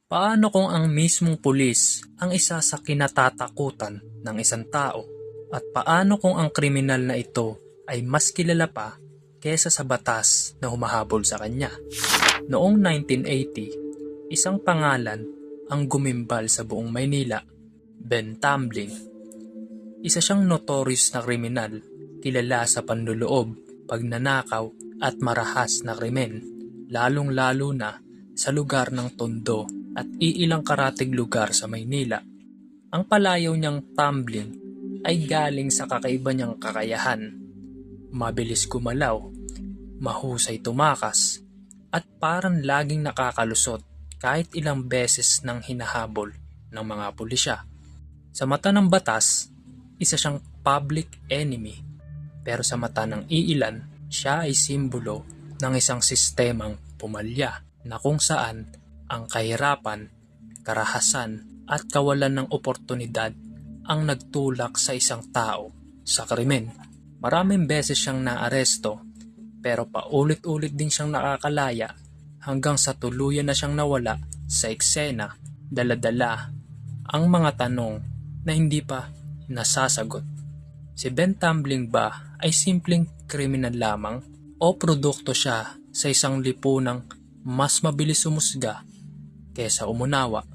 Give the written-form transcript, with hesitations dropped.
Paano kung ang mismong pulis ang isa sa kinatatakutan ng isang tao? At paano kung ang kriminal na ito ay mas kilala pa kesa sa batas na humahabol sa kanya? Noong 1980, isang pangalan ang gumimbal sa buong Maynila, Ben Tumbling. Isa siyang notorious na kriminal, kilala sa panluloob, pagnanakaw at marahas na krimen, lalong-lalo na sa lugar ng Tondo at iilang karatig lugar sa Maynila. Ang palayaw niyang tumbling ay galing sa kakaiba niyang kakayahan. Mabilis gumalaw, mahusay tumakas, at parang laging nakakalusot kahit ilang beses nang hinahabol ng mga pulisya. Sa mata ng batas, isa siyang public enemy, pero sa mata ng iilan, siya ay simbolo ng isang sistemang pumalya na kung saan ang kahirapan, karahasan at kawalan ng oportunidad ang nagtulak sa isang tao sa krimen. Maraming beses siyang naaresto pero paulit-ulit din siyang nakakalaya hanggang sa tuluyan na siyang nawala sa eksena, dala-dala ang mga tanong na hindi pa nasasagot. Si Ben Tumbling ba ay simpleng kriminal lamang o produkto siya sa isang lipunang mas mabilis umusga kesa umunawa?